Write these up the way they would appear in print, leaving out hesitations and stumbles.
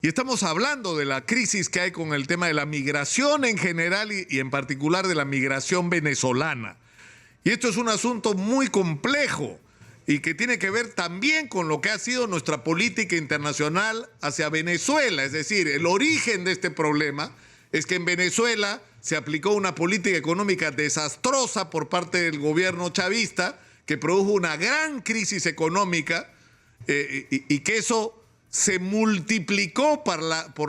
Y estamos hablando de la crisis que hay con el tema de la migración en general y en particular de la migración venezolana. Y esto es un asunto muy complejo y que tiene que ver también con lo que ha sido nuestra política internacional hacia Venezuela. Es decir, el origen de este problema es que en Venezuela se aplicó una política económica desastrosa por parte del gobierno chavista que produjo una gran crisis económica y que eso se multiplicó por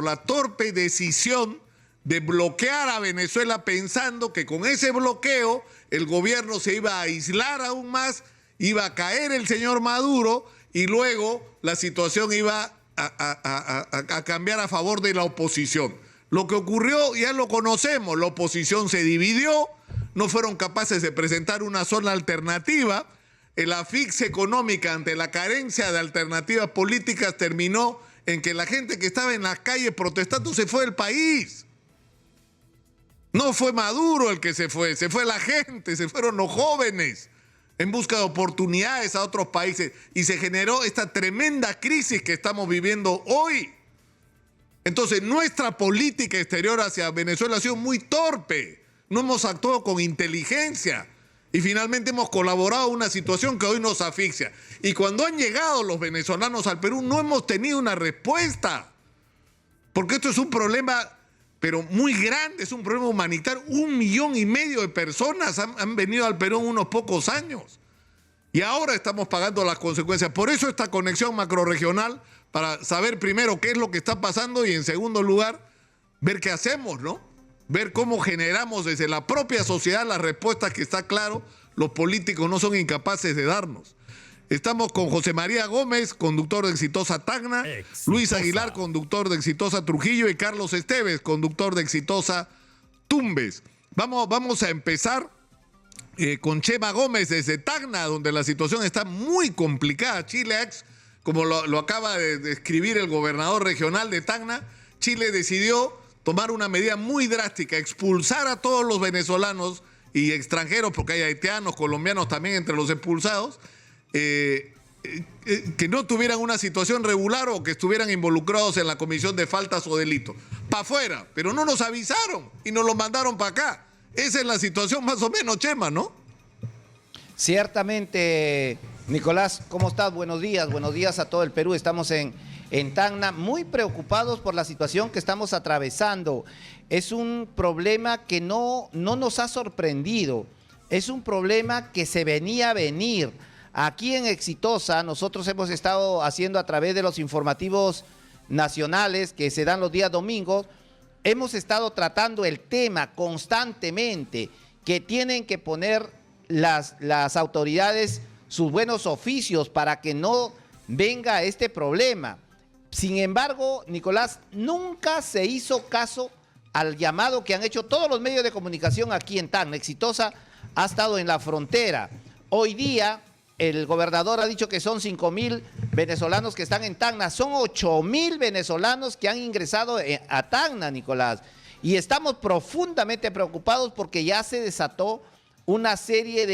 la torpe decisión de bloquear a Venezuela pensando que con ese bloqueo el gobierno se iba a aislar aún más, iba a caer el señor Maduro y luego la situación iba a cambiar a favor de la oposición. Lo que ocurrió ya lo conocemos, la oposición se dividió, no fueron capaces de presentar una sola alternativa. La asfixia económica ante la carencia de alternativas políticas terminó en que la gente que estaba en las calles protestando se fue del país. No fue Maduro el que se fue la gente, se fueron los jóvenes en busca de oportunidades a otros países y se generó esta tremenda crisis que estamos viviendo hoy. Entonces, nuestra política exterior hacia Venezuela ha sido muy torpe, no hemos actuado con inteligencia. Y finalmente hemos colaborado en una situación que hoy nos asfixia. Y cuando han llegado los venezolanos al Perú no hemos tenido una respuesta. Porque esto es un problema, pero muy grande, es un problema humanitario. 1,5 millones de personas han venido al Perú en unos pocos años. Y ahora estamos pagando las consecuencias. Por eso esta conexión macrorregional, para saber primero qué es lo que está pasando y en segundo lugar, ver qué hacemos, ¿no? Ver cómo generamos desde la propia sociedad las respuestas que está claro, los políticos no son incapaces de darnos. Estamos con José María Gómez, conductor de Exitosa Tacna, Luis Aguilar, conductor de Exitosa Trujillo y Carlos Esteves, conductor de Exitosa Tumbes. Vamos a empezar con Chema Gómez desde Tacna, donde la situación está muy complicada. Chile, como lo acaba de describir el gobernador regional de Tacna, Chile decidió tomar una medida muy drástica, expulsar a todos los venezolanos y extranjeros, porque hay haitianos, colombianos también entre los expulsados, que no tuvieran una situación regular o que estuvieran involucrados en la comisión de faltas o delitos. Para afuera, pero no nos avisaron y nos los mandaron para acá. Esa es la situación más o menos, Chema, ¿no? Ciertamente, Nicolás, ¿cómo estás? Buenos días a todo el Perú. Estamos en Tacna, muy preocupados por la situación que estamos atravesando. Es un problema que no nos ha sorprendido, es un problema que se venía a venir. Aquí en Exitosa nosotros hemos estado haciendo a través de los informativos nacionales que se dan los días domingos, hemos estado tratando el tema constantemente, que tienen que poner las autoridades sus buenos oficios para que no venga este problema. Sin embargo, Nicolás, nunca se hizo caso al llamado que han hecho todos los medios de comunicación aquí en Tacna. Exitosa ha estado en la frontera. Hoy día, el gobernador ha dicho que son 5,000 venezolanos que están en Tacna. Son 8,000 venezolanos que han ingresado a Tacna, Nicolás. Y estamos profundamente preocupados porque ya se desató una serie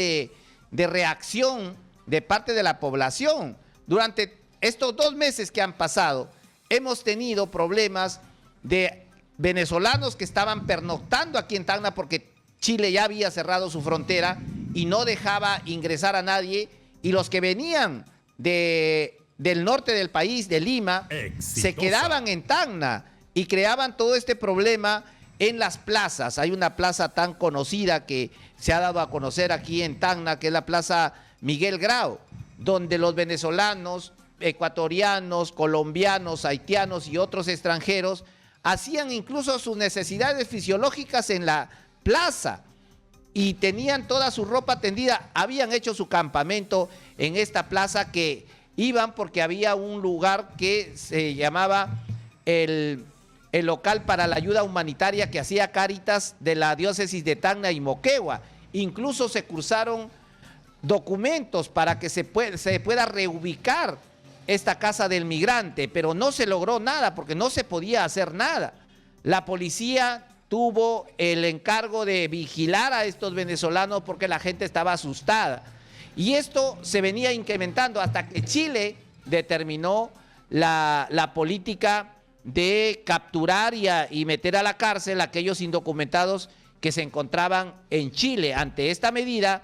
de reacción de parte de la población. Durante estos 2 meses que han pasado, hemos tenido problemas de venezolanos que estaban pernoctando aquí en Tacna porque Chile ya había cerrado su frontera y no dejaba ingresar a nadie, y los que venían del norte del país, de Lima, se quedaban en Tacna y creaban todo este problema en las plazas. Hay una plaza tan conocida que se ha dado a conocer aquí en Tacna, que es la Plaza Miguel Grau, donde los venezolanos, ecuatorianos, colombianos, haitianos y otros extranjeros hacían incluso sus necesidades fisiológicas en la plaza y tenían toda su ropa tendida, habían hecho su campamento en esta plaza, que iban porque había un lugar que se llamaba el local para la ayuda humanitaria que hacía Cáritas de la diócesis de Tacna y Moquegua. Incluso se cursaron documentos para que se pueda reubicar esta casa del migrante, pero no se logró nada porque no se podía hacer nada. La policía tuvo el encargo de vigilar a estos venezolanos porque la gente estaba asustada. Y esto se venía incrementando hasta que Chile determinó la política de capturar y meter a la cárcel a aquellos indocumentados que se encontraban en Chile. Ante esta medida,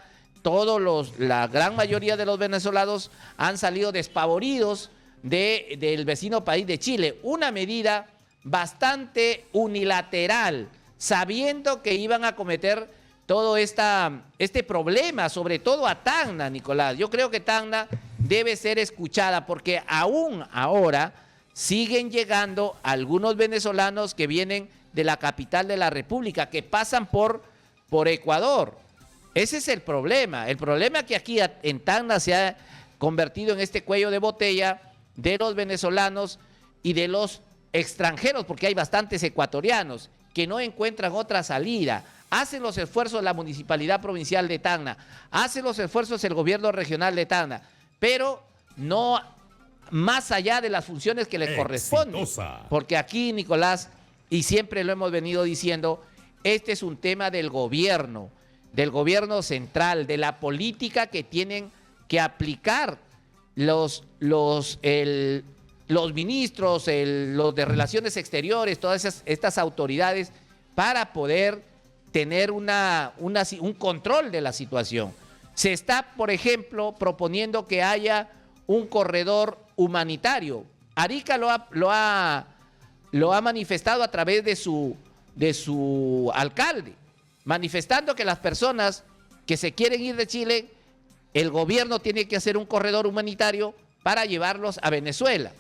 la gran mayoría de los venezolanos han salido despavoridos del vecino país de Chile. Una medida bastante unilateral, sabiendo que iban a cometer todo este problema, sobre todo a Tacna, Nicolás. Yo creo que Tacna debe ser escuchada porque aún ahora siguen llegando algunos venezolanos que vienen de la capital de la República, que pasan por Ecuador. Ese es el problema. El problema es que aquí en Tacna se ha convertido en este cuello de botella de los venezolanos y de los extranjeros, porque hay bastantes ecuatorianos que no encuentran otra salida. Hacen los esfuerzos la Municipalidad Provincial de Tacna, hace los esfuerzos el Gobierno Regional de Tacna, pero no más allá de las funciones que les corresponden. Porque aquí, Nicolás, y siempre lo hemos venido diciendo, este es un tema del gobierno central, de la política que tienen que aplicar los ministros, los de Relaciones Exteriores, todas estas autoridades, para poder tener un control de la situación. Se está, por ejemplo, proponiendo que haya un corredor humanitario. Arica lo ha manifestado a través de su alcalde, manifestando que las personas que se quieren ir de Chile, el gobierno tiene que hacer un corredor humanitario para llevarlos a Venezuela.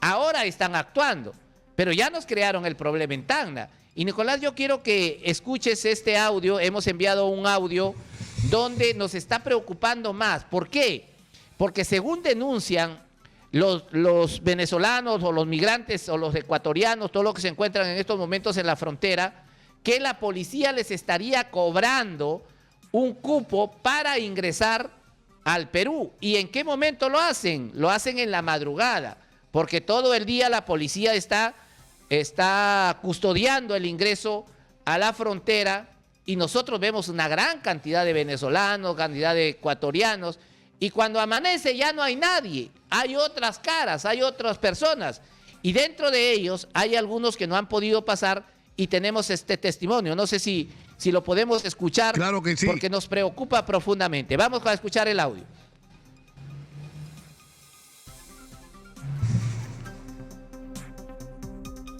Ahora están actuando, pero ya nos crearon el problema en Tacna. Y Nicolás, yo quiero que escuches este audio. Hemos enviado un audio donde nos está preocupando más. ¿Por qué? Porque según denuncian los venezolanos o los migrantes o los ecuatorianos, todos los que se encuentran en estos momentos en la frontera, que la policía les estaría cobrando un cupo para ingresar al Perú. ¿Y en qué momento lo hacen? Lo hacen en la madrugada, porque todo el día la policía está custodiando el ingreso a la frontera, y nosotros vemos una gran cantidad de venezolanos, cantidad de ecuatorianos, y cuando amanece ya no hay nadie, hay otras caras, hay otras personas, y dentro de ellos hay algunos que no han podido pasar, y tenemos este testimonio. No sé si lo podemos escuchar. Claro que sí, porque nos preocupa profundamente. Vamos a escuchar el audio.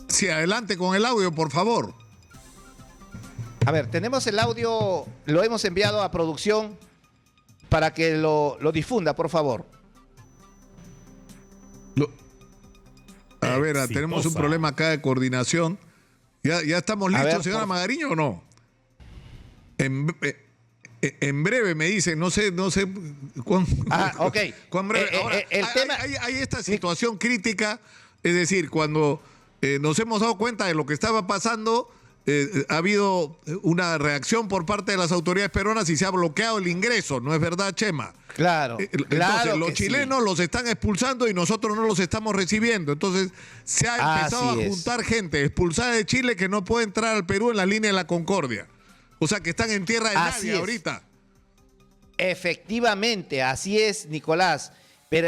Sí, adelante con el audio, por favor. A ver, tenemos el audio, lo hemos enviado a producción para que lo difunda, por favor. A ver, tenemos un problema acá de coordinación. ¿Ya estamos listos, señora Magariño, o no? En breve me dicen, no sé cuán breve. Ahora, hay esta situación crítica, es decir, cuando nos hemos dado cuenta de lo que estaba pasando, ha habido una reacción por parte de las autoridades peruanas y se ha bloqueado el ingreso, ¿no es verdad, Chema? Claro. Entonces, los chilenos los están expulsando y nosotros no los estamos recibiendo. Entonces, se ha empezado a juntar gente expulsada de Chile que no puede entrar al Perú en la línea de la Concordia. O sea, que están en tierra de nadie ahorita. Efectivamente, así es, Nicolás.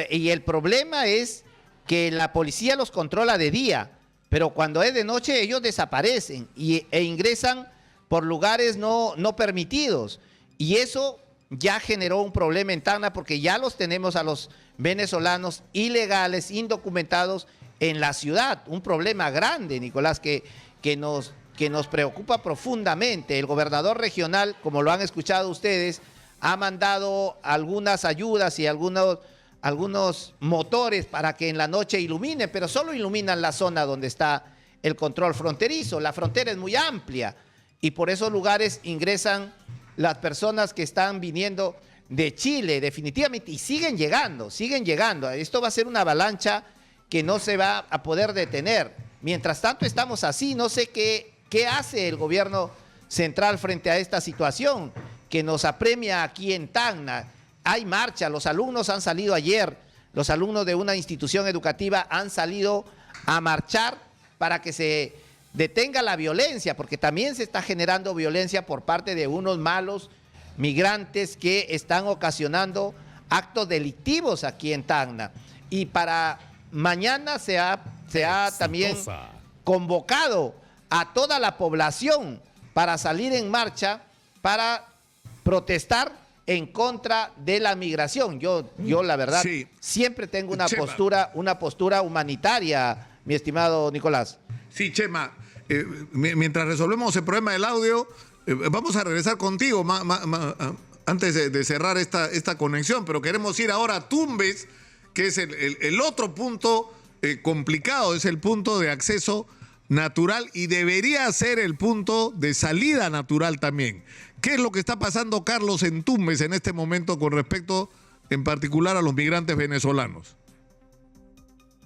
Y el problema es que la policía los controla de día, pero cuando es de noche ellos desaparecen e ingresan por lugares no permitidos. Y eso ya generó un problema en Tacna, porque ya los tenemos a los venezolanos ilegales, indocumentados en la ciudad. Un problema grande, Nicolás, que nos preocupa profundamente. El gobernador regional, como lo han escuchado ustedes, ha mandado algunas ayudas y algunos motores para que en la noche iluminen, pero solo iluminan la zona donde está el control fronterizo. La frontera es muy amplia y por esos lugares ingresan las personas que están viniendo de Chile, definitivamente, y siguen llegando. Esto va a ser una avalancha que no se va a poder detener. Mientras tanto estamos así. No sé qué hace el gobierno central frente a esta situación que nos apremia aquí en Tacna. Hay marcha, los alumnos han salido ayer, los alumnos de una institución educativa han salido a marchar para que se detenga la violencia, porque también se está generando violencia por parte de unos malos migrantes que están ocasionando actos delictivos aquí en Tacna. Y para mañana se ha también convocado a toda la población para salir en marcha para protestar en contra de la migración. Yo la verdad, sí, siempre tengo Chema, una postura humanitaria, mi estimado Nicolás. Sí, Chema, mientras resolvemos el problema del audio, vamos a regresar contigo antes de cerrar esta conexión, pero queremos ir ahora a Tumbes, que es el otro punto complicado, es el punto de acceso natural y debería ser el punto de salida natural también. ¿Qué es lo que está pasando, Carlos, en Tumbes en este momento con respecto en particular a los migrantes venezolanos?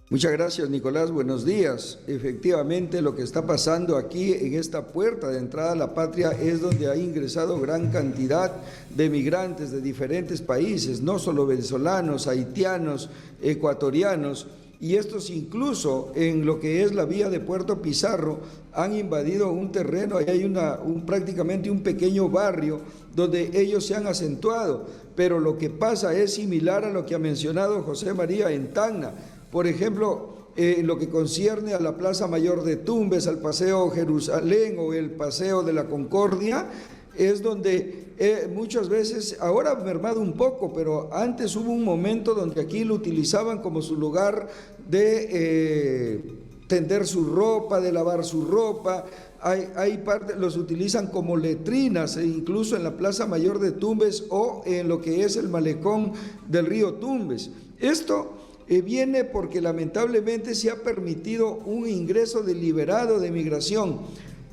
Muchas gracias, Nicolás. Buenos días. Efectivamente, lo que está pasando aquí en esta puerta de entrada a la patria es donde ha ingresado gran cantidad de migrantes de diferentes países, no solo venezolanos, haitianos, ecuatorianos, y estos incluso en lo que es la vía de Puerto Pizarro han invadido un terreno, ahí hay prácticamente un pequeño barrio donde ellos se han acentuado, pero lo que pasa es similar a lo que ha mencionado José María en Tacna. Por ejemplo, lo que concierne a la Plaza Mayor de Tumbes, al Paseo Jerusalén o el Paseo de la Concordia, es donde muchas veces, ahora ha mermado un poco, pero antes hubo un momento donde aquí lo utilizaban como su lugar de tender su ropa, de lavar su ropa. Hay los utilizan como letrinas, incluso en la Plaza Mayor de Tumbes o en lo que es el malecón del río Tumbes. Esto viene porque lamentablemente se ha permitido un ingreso deliberado de migración,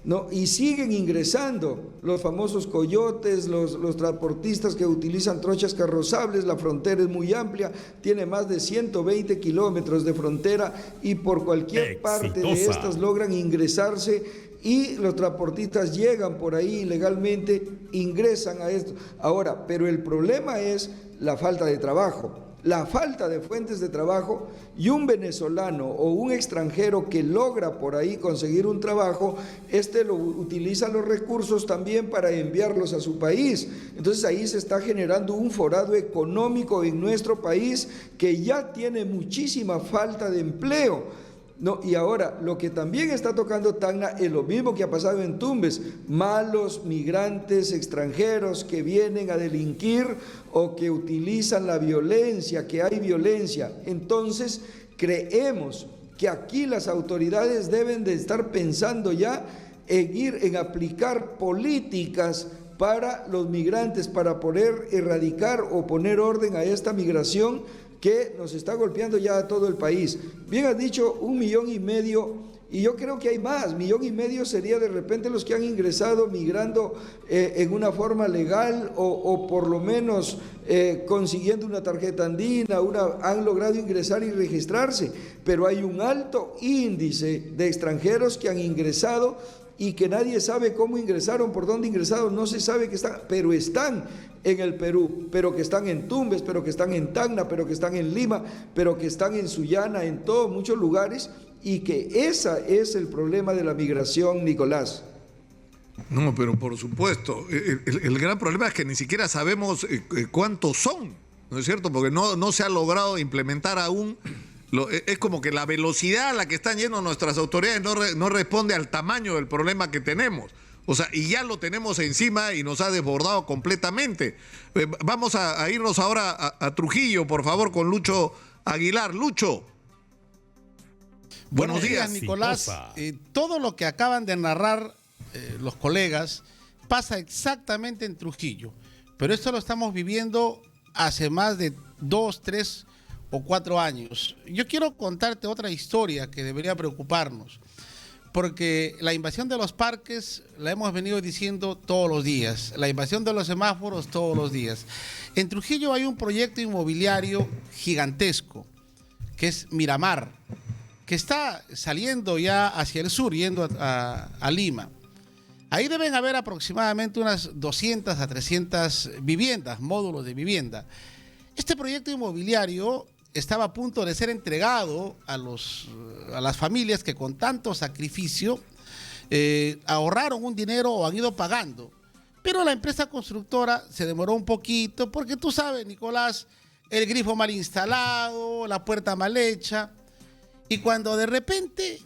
¿no? Y siguen ingresando los famosos coyotes, los transportistas que utilizan trochas carrozables. La frontera es muy amplia, tiene más de 120 kilómetros de frontera y por cualquier parte de estas logran ingresarse y los transportistas llegan por ahí ilegalmente, ingresan a esto. Ahora, pero el problema es la falta de trabajo. La falta de fuentes de trabajo, y un venezolano o un extranjero que logra por ahí conseguir un trabajo, utiliza los recursos también para enviarlos a su país. Entonces ahí se está generando un forado económico en nuestro país que ya tiene muchísima falta de empleo. No, y ahora, lo que también está tocando Tacna es lo mismo que ha pasado en Tumbes, malos migrantes extranjeros que vienen a delinquir o que utilizan la violencia, que hay violencia. Entonces, creemos que aquí las autoridades deben de estar pensando ya en aplicar políticas para los migrantes, para poder erradicar o poner orden a esta migración que nos está golpeando ya a todo el país. Bien has dicho, 1,5 millones, y yo creo que hay más. 1,5 millones sería de repente los que han ingresado migrando en una forma legal o por lo menos consiguiendo una tarjeta andina, han logrado ingresar y registrarse, pero hay un alto índice de extranjeros que han ingresado y que nadie sabe cómo ingresaron, por dónde ingresaron, no se sabe que están, pero están en el Perú, pero que están en Tumbes, pero que están en Tacna, pero que están en Lima, pero que están en Sullana, en todos muchos lugares, y que ese es el problema de la migración, Nicolás. No, pero por supuesto, el gran problema es que ni siquiera sabemos cuántos son, ¿no es cierto? Porque no se ha logrado implementar aún. Es como que la velocidad a la que están yendo nuestras autoridades no responde al tamaño del problema que tenemos. O sea, y ya lo tenemos encima y nos ha desbordado completamente. Vamos a irnos ahora a Trujillo, por favor, con Lucho Aguilar. Lucho. Buenos días, Nicolás. Todo lo que acaban de narrar los colegas pasa exactamente en Trujillo, pero esto lo estamos viviendo hace más de 2, 3 o 4 años. Yo quiero contarte otra historia que debería preocuparnos, porque la invasión de los parques la hemos venido diciendo todos los días, la invasión de los semáforos todos los días. En Trujillo hay un proyecto inmobiliario gigantesco, que es Miramar, que está saliendo ya hacia el sur, yendo a Lima. Ahí deben haber aproximadamente unas 200 a 300 viviendas, módulos de vivienda. Este proyecto inmobiliario estaba a punto de ser entregado a las familias que con tanto sacrificio ahorraron un dinero o han ido pagando. Pero la empresa constructora se demoró un poquito porque tú sabes, Nicolás, el grifo mal instalado, la puerta mal hecha. Y cuando de repente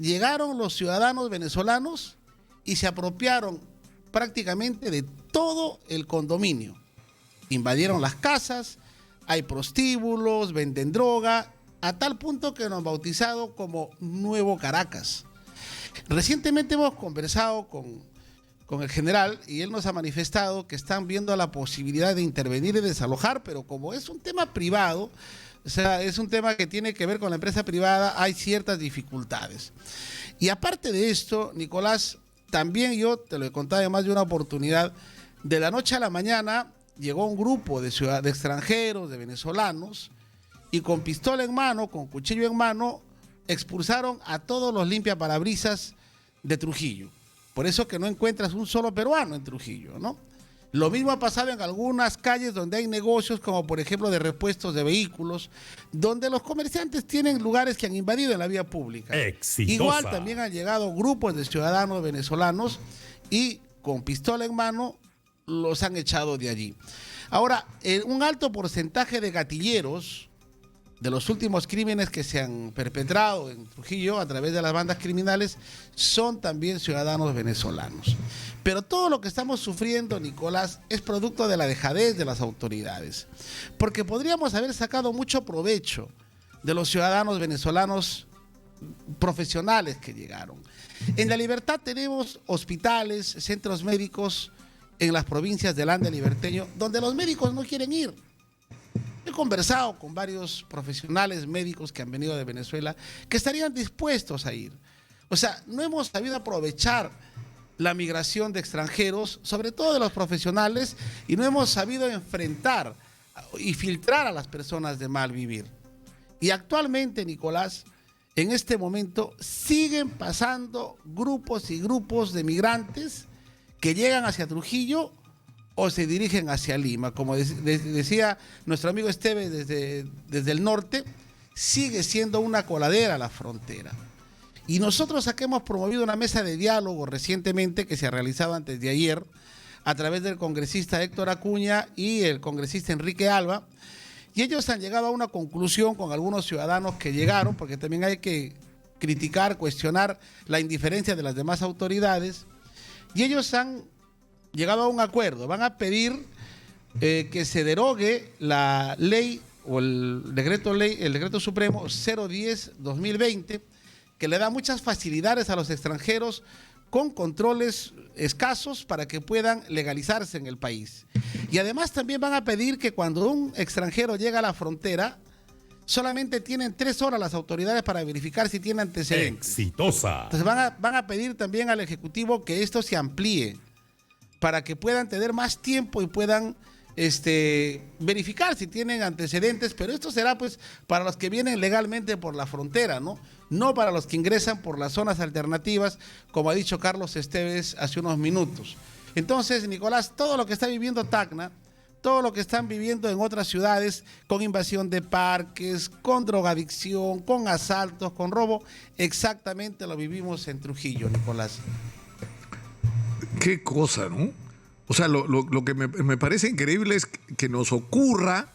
llegaron los ciudadanos venezolanos y se apropiaron prácticamente de todo el condominio. Invadieron las casas, hay prostíbulos, venden droga, a tal punto que nos han bautizado como Nuevo Caracas. Recientemente hemos conversado con el general y él nos ha manifestado que están viendo la posibilidad de intervenir y desalojar, pero como es un tema privado, o sea, es un tema que tiene que ver con la empresa privada, hay ciertas dificultades. Y aparte de esto, Nicolás, también yo te lo he contado en más de una oportunidad, de la noche a la mañana llegó un grupo de extranjeros, de venezolanos, y con pistola en mano, con cuchillo en mano, expulsaron a todos los limpiaparabrisas de Trujillo. Por eso que no encuentras un solo peruano en Trujillo, ¿no? Lo mismo ha pasado en algunas calles donde hay negocios, como por ejemplo de repuestos de vehículos, donde los comerciantes tienen lugares que han invadido en la vía pública. Exitosa. Igual también han llegado grupos de ciudadanos venezolanos y con pistola en mano los han echado de allí. Ahora, un alto porcentaje de gatilleros de los últimos crímenes que se han perpetrado en Trujillo a través de las bandas criminales son también ciudadanos venezolanos. Pero todo lo que estamos sufriendo, Nicolás, es producto de la dejadez de las autoridades. Porque podríamos haber sacado mucho provecho de los ciudadanos venezolanos profesionales que llegaron. En La Libertad tenemos hospitales, centros médicos en las provincias del Ande Liberteño, donde los médicos no quieren ir. He conversado con varios profesionales médicos que han venido de Venezuela que estarían dispuestos a ir. O sea, no hemos sabido aprovechar la migración de extranjeros, sobre todo de los profesionales, y no hemos sabido enfrentar y filtrar a las personas de mal vivir. Y actualmente, Nicolás, en este momento siguen pasando grupos y grupos de migrantes que llegan hacia Trujillo o se dirigen hacia Lima. Como decía nuestro amigo Esteves desde el norte, sigue siendo una coladera la frontera. Y nosotros aquí hemos promovido una mesa de diálogo recientemente que se ha realizado antes de ayer a través del congresista Héctor Acuña y el congresista Enrique Alba, y ellos han llegado a una conclusión con algunos ciudadanos que llegaron, porque también hay que criticar, cuestionar la indiferencia de las demás autoridades, y ellos han llegado a un acuerdo. Van a pedir que se derogue la ley o el decreto supremo 010-2020, que le da muchas facilidades a los extranjeros con controles escasos para que puedan legalizarse en el país. Y además también van a pedir que cuando un extranjero llega a la frontera, solamente tienen 3 horas las autoridades para verificar si tiene antecedentes. Exitosa. Entonces van a pedir también al Ejecutivo que esto se amplíe para que puedan tener más tiempo y puedan verificar si tienen antecedentes, pero esto será pues para los que vienen legalmente por la frontera, no para los que ingresan por las zonas alternativas, como ha dicho Carlos Esteves hace unos minutos. Entonces, Nicolás, todo lo que está viviendo Tacna, todo lo que están viviendo en otras ciudades, con invasión de parques, con drogadicción, con asaltos, con robo, exactamente lo vivimos en Trujillo, Nicolás. Qué cosa, ¿no? O sea, lo que me parece increíble es que nos ocurra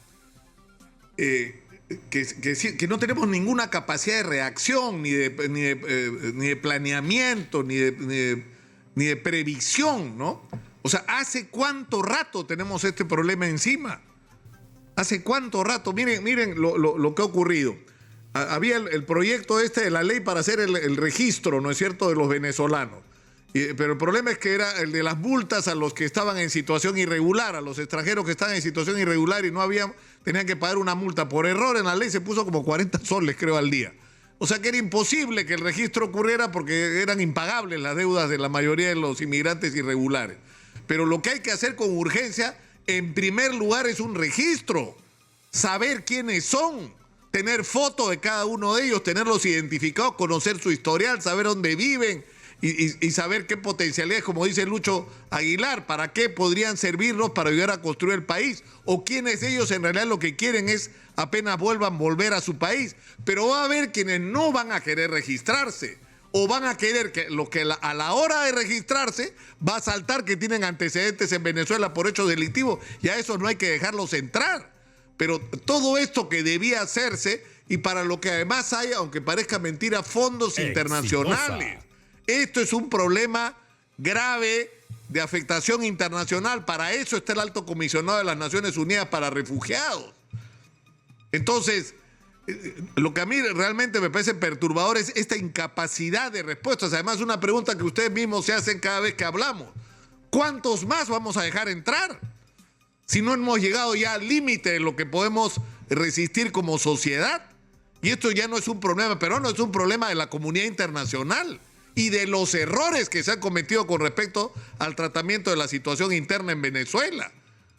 que no tenemos ninguna capacidad de reacción, ni de planeamiento, ni de previsión, ¿no? O sea, ¿hace cuánto rato tenemos este problema encima? ¿Hace cuánto rato? Miren lo que ha ocurrido. Había el proyecto de la ley para hacer el registro, ¿no es cierto?, de los venezolanos. Pero el problema es que era el de las multas a los que estaban en situación irregular, a los extranjeros que estaban en situación irregular y tenían que pagar una multa. Por error en la ley se puso como 40 soles, creo, al día. O sea que era imposible que el registro ocurriera porque eran impagables las deudas de la mayoría de los inmigrantes irregulares. Pero lo que hay que hacer con urgencia, en primer lugar, es un registro. Saber quiénes son, tener fotos de cada uno de ellos, tenerlos identificados, conocer su historial, saber dónde viven, y saber qué potencialidades, como dice Lucho Aguilar, para qué podrían servirnos para ayudar a construir el país, o quiénes ellos en realidad lo que quieren es apenas volver a su país. Pero va a haber quienes no van a querer registrarse, o van a querer que a la hora de registrarse va a saltar que tienen antecedentes en Venezuela por hechos delictivos, y a esos no hay que dejarlos entrar. Pero todo esto que debía hacerse, y para lo que además hay, aunque parezca mentira, fondos internacionales. Esto es un problema grave de afectación internacional. Para eso está el Alto Comisionado de las Naciones Unidas para Refugiados. Entonces, lo que a mí realmente me parece perturbador es esta incapacidad de respuestas. Además, una pregunta que ustedes mismos se hacen cada vez que hablamos. ¿Cuántos más vamos a dejar entrar? Si no hemos llegado ya al límite de lo que podemos resistir como sociedad. Y esto ya no es un problema peruano, es un problema de la comunidad internacional y de los errores que se han cometido con respecto al tratamiento de la situación interna en Venezuela.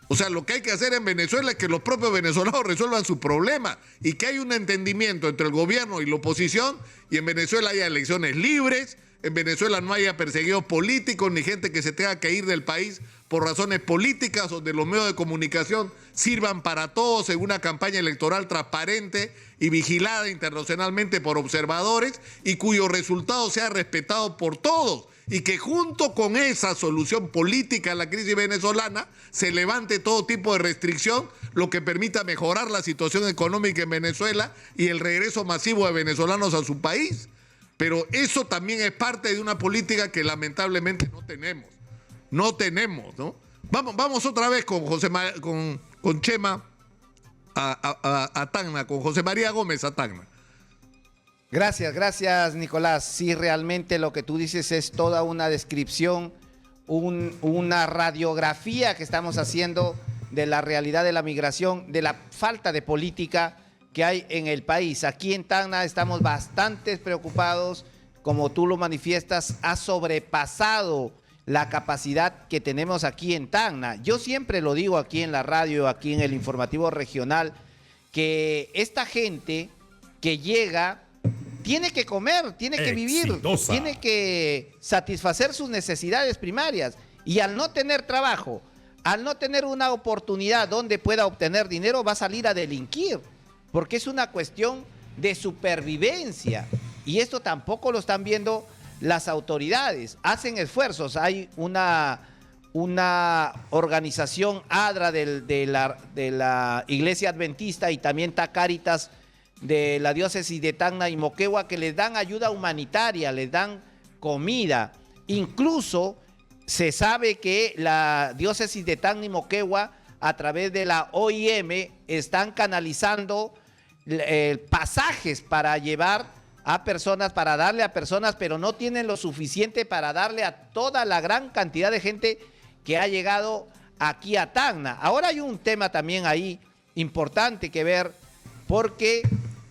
O sea, lo que hay que hacer en Venezuela es que los propios venezolanos resuelvan su problema y que haya un entendimiento entre el gobierno y la oposición, y en Venezuela haya elecciones libres, en Venezuela no haya perseguidos políticos ni gente que se tenga que ir del país por razones políticas, donde los medios de comunicación sirvan para todos en una campaña electoral transparente y vigilada internacionalmente por observadores y cuyo resultado sea respetado por todos, y que junto con esa solución política a la crisis venezolana se levante todo tipo de restricción, lo que permita mejorar la situación económica en Venezuela y el regreso masivo de venezolanos a su país. Pero eso también es parte de una política que lamentablemente no tenemos. No tenemos, ¿no? Vamos otra vez con con Chema a Tacna, con José María Gómez a Tacna. Gracias, Nicolás. Sí, realmente lo que tú dices es toda una descripción, una radiografía que estamos haciendo de la realidad de la migración, de la falta de política que hay en el país. Aquí en Tacna estamos bastante preocupados, como tú lo manifiestas, ha sobrepasado la capacidad que tenemos aquí en Tacna. Yo siempre lo digo aquí en la radio, aquí en el informativo regional, que esta gente que llega tiene que comer, tiene que vivir, tiene que satisfacer sus necesidades primarias, y al no tener trabajo, al no tener una oportunidad donde pueda obtener dinero, va a salir a delinquir, porque es una cuestión de supervivencia, y esto tampoco lo están viendo las autoridades. Hacen esfuerzos, hay una organización ADRA de la Iglesia Adventista, y también está Cáritas de la diócesis de Tacna y Moquegua, que les dan ayuda humanitaria, les dan comida. Incluso se sabe que la diócesis de Tacna y Moquegua, a través de la OIM, están canalizando pasajes para llevar a personas, para darle a personas, pero no tienen lo suficiente para darle a toda la gran cantidad de gente que ha llegado aquí a Tacna. Ahora hay un tema también ahí importante que ver, porque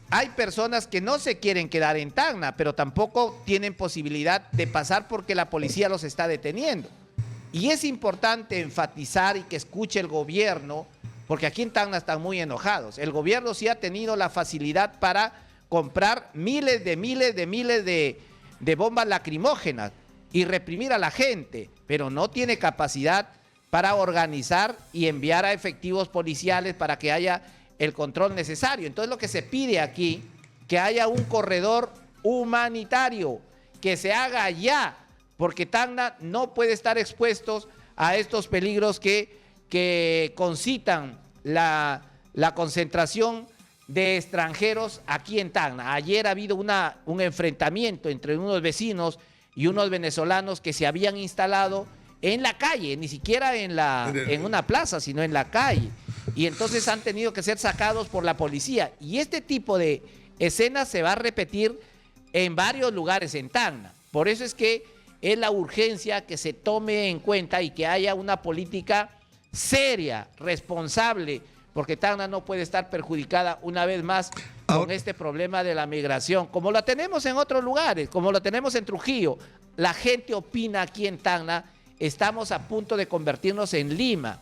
hay personas que no se quieren quedar en Tacna, pero tampoco tienen posibilidad de pasar porque la policía los está deteniendo. Y es importante enfatizar y que escuche el gobierno, porque aquí en Tacna están muy enojados. El gobierno sí ha tenido la facilidad para comprar miles de bombas lacrimógenas y reprimir a la gente, pero no tiene capacidad para organizar y enviar a efectivos policiales para que haya el control necesario. Entonces lo que se pide aquí, que haya un corredor humanitario, que se haga ya, porque Tacna no puede estar expuestos a estos peligros que concitan la concentración de extranjeros aquí en Tacna. Ayer ha habido un enfrentamiento entre unos vecinos y unos venezolanos que se habían instalado en la calle, ni siquiera en una plaza, sino en la calle. Y entonces han tenido que ser sacados por la policía. Y este tipo de escenas se va a repetir en varios lugares en Tacna. Por eso es que es la urgencia que se tome en cuenta y que haya una política seria, responsable, porque Tacna no puede estar perjudicada una vez más con este problema de la migración, como la tenemos en otros lugares, como lo tenemos en Trujillo. La gente opina aquí en Tacna, estamos a punto de convertirnos en Lima.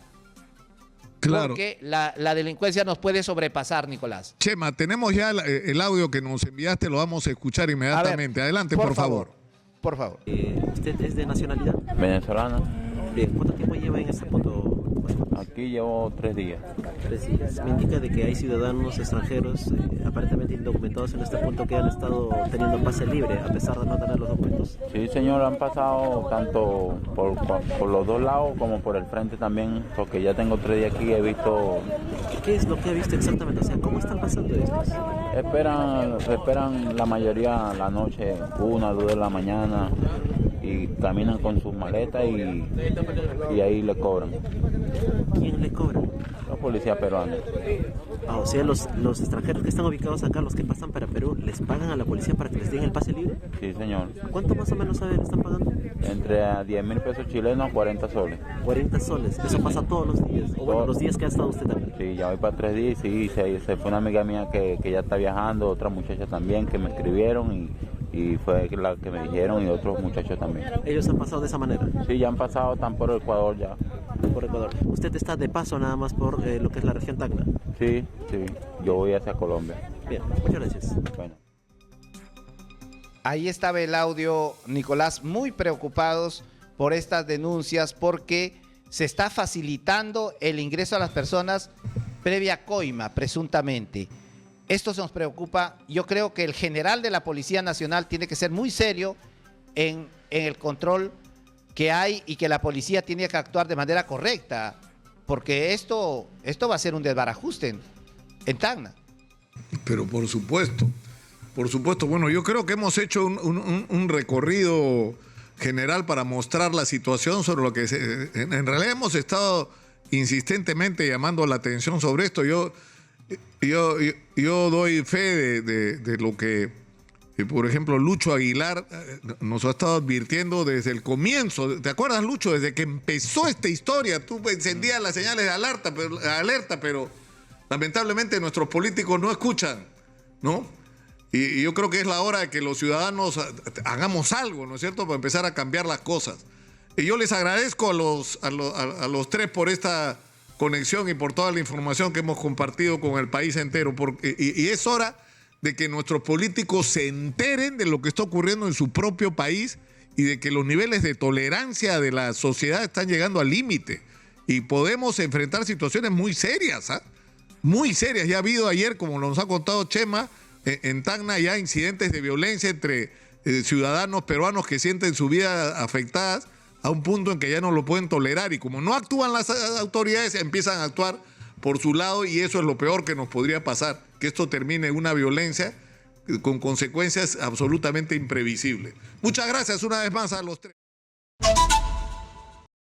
Claro. Porque la delincuencia nos puede sobrepasar, Nicolás. Chema, tenemos ya el audio que nos enviaste, lo vamos a escuchar inmediatamente. Adelante, por favor. Por favor. ¿Usted es de nacionalidad? Venezolana. Bien, ¿cuánto tiempo lleva en este punto? Aquí llevo 3 días. 3 días. Me indica de que hay ciudadanos extranjeros aparentemente indocumentados en este punto que han estado teniendo pase libre a pesar de no tener los documentos. Sí, señor, han pasado tanto por los dos lados como por el frente también, porque ya tengo 3 días aquí y he visto... ¿Qué es lo que ha visto exactamente? O sea, ¿cómo están pasando estos? Esperan la mayoría la noche, 1 a 2 de la mañana, y caminan con sus maletas y ahí le cobran. ¿Quién le cobra? La policía peruana. Ah, o sea, los extranjeros que están ubicados acá, los que pasan para Perú, ¿les pagan a la policía para que les den el pase libre? Sí, señor. ¿Cuánto más o menos le están pagando? Entre 10.000 pesos chilenos a 40 soles. 40 soles. Eso pasa todos los días. O bueno, los días que ha estado usted también. Sí, ya voy para 3 días. Sí, se fue una amiga mía que ya está viajando, otra muchacha también que me escribieron y fue la que me dijeron, y otros muchachos también. ¿Ellos han pasado de esa manera? Sí, ya han pasado, están por Ecuador ya. Por Ecuador. ¿Usted está de paso nada más por lo que es la región Tacna? Sí, yo voy hacia Colombia. Bien, muchas gracias. Bueno. Ahí estaba el audio, Nicolás, muy preocupados por estas denuncias porque se está facilitando el ingreso a las personas previa coima, presuntamente. Esto nos preocupa. Yo creo que el general de la Policía Nacional tiene que ser muy serio en el control que hay y que la policía tiene que actuar de manera correcta, porque esto va a ser un desbarajuste en Tacna. Pero por supuesto, bueno, yo creo que hemos hecho un recorrido general para mostrar la situación sobre lo que en realidad hemos estado insistentemente llamando la atención sobre esto. Yo doy fe de lo que, por ejemplo, Lucho Aguilar nos ha estado advirtiendo desde el comienzo. ¿Te acuerdas, Lucho? Desde que empezó esta historia, tú encendías las señales de alerta, pero lamentablemente nuestros políticos no escuchan, ¿no? Y yo creo que es la hora de que los ciudadanos hagamos algo, ¿no es cierto?, para empezar a cambiar las cosas. Y yo les agradezco a los tres por esta conexión y por toda la información que hemos compartido con el país entero. Y es hora de que nuestros políticos se enteren de lo que está ocurriendo en su propio país y de que los niveles de tolerancia de la sociedad están llegando al límite. Y podemos enfrentar situaciones muy serias, ¿ah? Muy serias. Ya ha habido ayer, como nos ha contado Chema, en Tacna ya incidentes de violencia entre ciudadanos peruanos que sienten su vida afectadas a un punto en que ya no lo pueden tolerar, y como no actúan las autoridades, empiezan a actuar por su lado, y eso es lo peor que nos podría pasar, que esto termine en una violencia con consecuencias absolutamente imprevisibles. Muchas gracias una vez más a los tres.